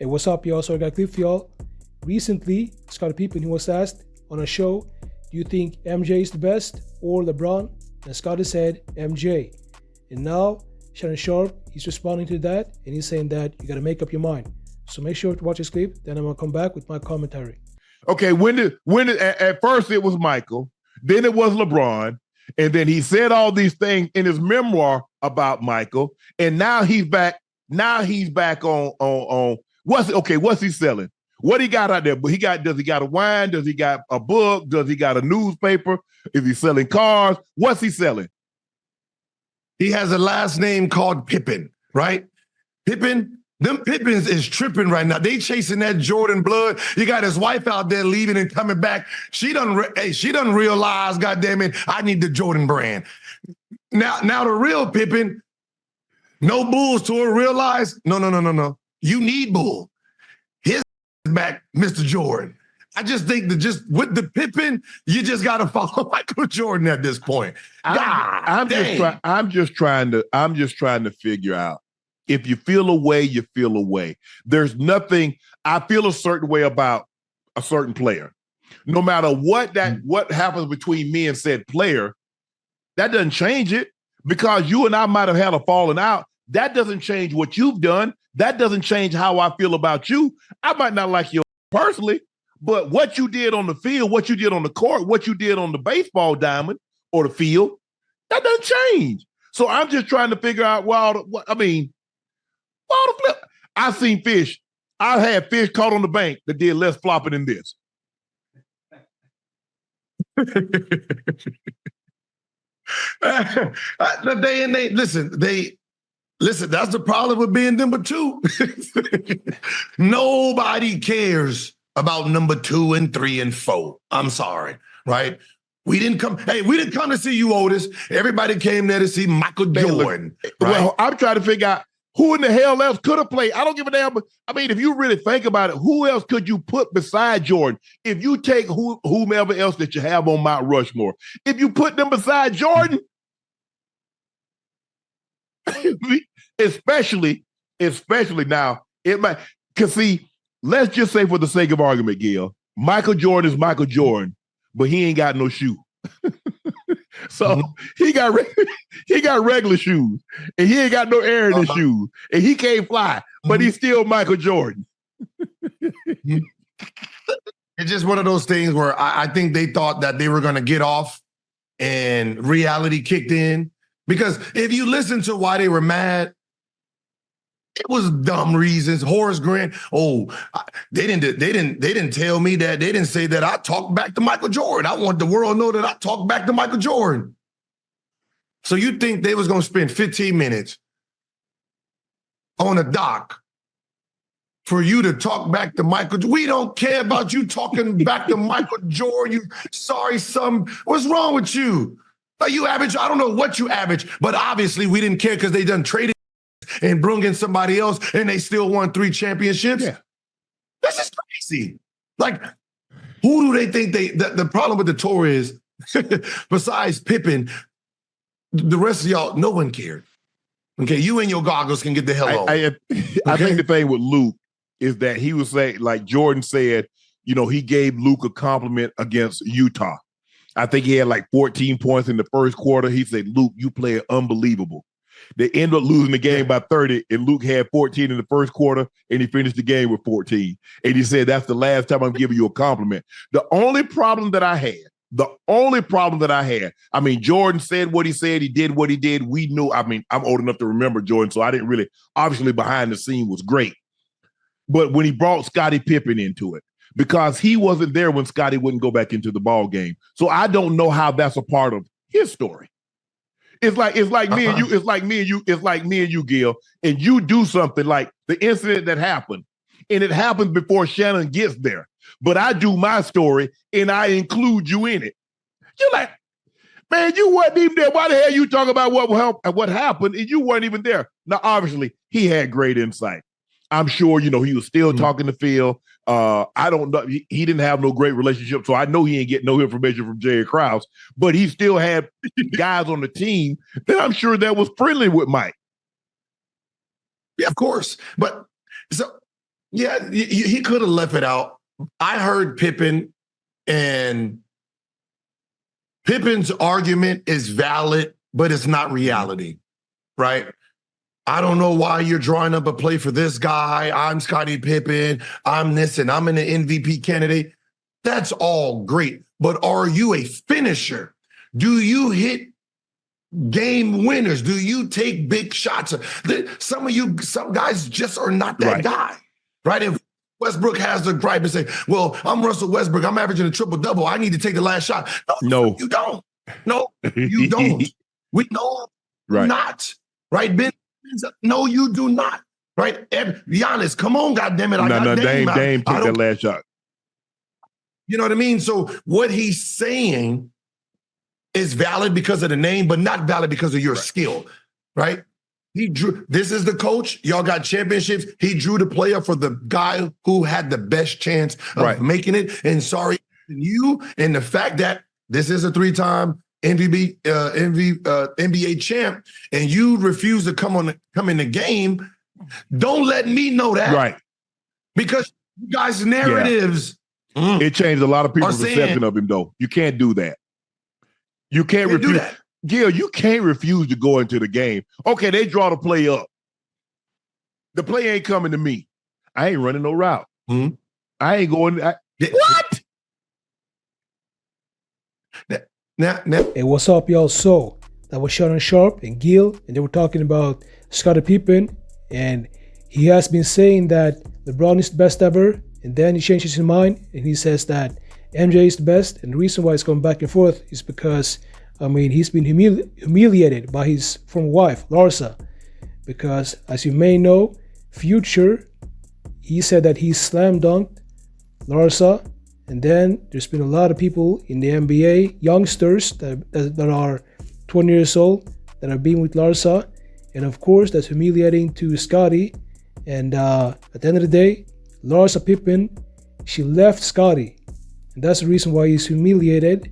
Hey, what's up, y'all? So I got a clip for y'all. Recently, Scottie Pippen, he was asked on a show, do you think MJ is the best or LeBron? And Scottie said MJ. And now, Shannon Sharpe, he's responding to that, and he's saying that you got to make up your mind. So make sure to watch this clip, then I'm going to come back with my commentary. Okay, when did at first it was Michael, then it was LeBron, and then he said all these things in his memoir about Michael, and now he's back. Now he's back on what's he selling? What he got out there? But does he got a wine? Does he got a book? Does he got a newspaper? Is he selling cars? What's he selling? He has a last name called Pippen, right? Pippen. Them Pippins is tripping right now. They chasing that Jordan blood. You got his wife out there leaving and coming back. She done realize, goddamn it, I need the Jordan brand. Now the real Pippen, no Bulls tour, realize, no. You need Bull. His back, Mr. Jordan. I just think that just with the Pippen, you just got to follow Michael Jordan at this point. I'm just trying to figure out. If you feel a way, you feel a way. There's nothing, I feel a certain way about a certain player. No matter what happens between me and said player, that doesn't change it. Because you and I might have had a falling out. That doesn't change what you've done. That doesn't change how I feel about you. I might not like you personally, but what you did on the field, what you did on the court, what you did on the baseball diamond or the field, that doesn't change. So I'm just trying to figure out, I've seen fish. I've had fish caught on the bank that did less flopping than this. Listen, that's the problem with being number two. Nobody cares about number 2 and 3 and 4. I'm sorry, right? We didn't come to see you, Otis. Everybody came there to see Michael Jordan. Right? Well, I'm trying to figure out who in the hell else could have played? I don't give a damn. But I mean, if you really think about it, who else could you put beside Jordan? If you take whomever else that you have on Mount Rushmore, if you put them beside Jordan, especially now, it might, because see, let's just say for the sake of argument, Gil, Michael Jordan is Michael Jordan, but he ain't got no shoe. So he got regular shoes, and he ain't got no air in his shoes, and he can't fly, but he's still Michael Jordan. It's just one of those things where I think they thought that they were going to get off, and reality kicked in. Because if you listen to why they were mad, it was dumb reasons. Horace Grant, they didn't tell me that. They didn't say that I talked back to Michael Jordan. I want the world to know that I talked back to Michael Jordan. So you think they was going to spend 15 minutes on a dock for you to talk back to Michael? We don't care about you talking back to Michael Jordan. You sorry, son. What's wrong with you? Like you average, I don't know what you average, but obviously we didn't care because they done traded and brung in somebody else and they still won 3 championships. Yeah. This is crazy. Like, who do they think the problem with the tour is, besides Pippen, the rest of y'all, no one cared. Okay, you and your goggles can get the hell on. I think the thing with Luke is that he was saying, like Jordan said, he gave Luke a compliment against Utah. I think he had like 14 points in the first quarter. He said, Luke, you play unbelievable. They ended up losing the game by 30, and Luke had 14 in the first quarter, and he finished the game with 14. And he said, that's the last time I'm giving you a compliment. The only problem that I had, I mean, Jordan said what he said. He did what he did. We knew, I'm old enough to remember Jordan, so I didn't really, obviously behind the scene was great. But when he brought Scottie Pippen into it, because he wasn't there when Scottie wouldn't go back into the ball game. So I don't know how that's a part of his story. It's like me and you, Gil, and you do something like the incident that happened, and it happens before Shannon gets there. But I do my story and I include you in it. You're like, man, you wasn't even there. Why the hell you talking about what happened and you weren't even there? Now, obviously, he had great insight. I'm sure, he was still talking to Phil. I don't know. He didn't have no great relationship, so I know he ain't getting no information from Jerry Krause, but he still had guys on the team that I'm sure that was friendly with Mike. Yeah, of course. But so Yeah, he could have left it out. I heard Pippen, and Pippen's argument is valid, but it's not reality, right? I don't know why you're drawing up a play for this guy. I'm Scottie Pippen. I'm this, and I'm an MVP candidate. That's all great. But are you a finisher? Do you hit game winners? Do you take big shots? Some guys just are not that guy, right? If Westbrook has the gripe and say, well, I'm Russell Westbrook, I'm averaging a triple-double, I need to take the last shot. No, you don't. No, you don't. We know not, right? Ben, no, you do not, right? Giannis, come on, goddammit. Dame take that last shot. You know what I mean? So what he's saying is valid because of the name, but not valid because of your skill, right? He drew. This is the coach. Y'all got championships. He drew the player for the guy who had the best chance of making it. And sorry, you and the fact that this is a 3-time NBA champ, and you refuse to come in the game. Don't let me know that, right? Because you guys' narratives. It changed a lot of people's perception of him, though. You can't do that. You can't refuse. That. Gil, you can't refuse to go into the game. Okay, they draw the play up. The play ain't coming to me. I ain't running no route. I ain't going. What? Hey, what's up, y'all? So that was Shannon Sharpe and Gil, and they were talking about Scottie Pippen, and he has been saying that LeBron is the best ever, and then he changes his mind and he says that MJ is the best. And the reason why it's going back and forth is because, I mean, he's been humiliated by his former wife, Larsa, because as you may know, Future, he said that he slam dunked Larsa. And then there's been a lot of people in the NBA, youngsters that are 20 years old, that have been with Larsa. And of course, that's humiliating to Scottie. And at the end of the day, Larsa Pippen, she left Scottie. And that's the reason why he's humiliated.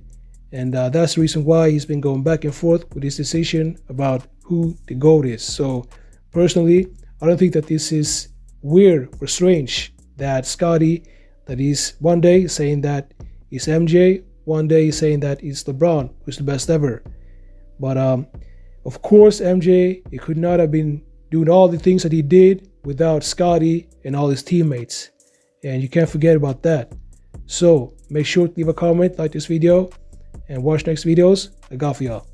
And that's the reason why he's been going back and forth with his decision about who the GOAT is. So personally, I don't think that this is weird or strange that Scottie, that he's one day saying that he's MJ, one day he's saying that he's LeBron, who's the best ever. But of course, MJ, he could not have been doing all the things that he did without Scottie and all his teammates. And you can't forget about that. So make sure to leave a comment, like this video, and watch next videos. I got for y'all.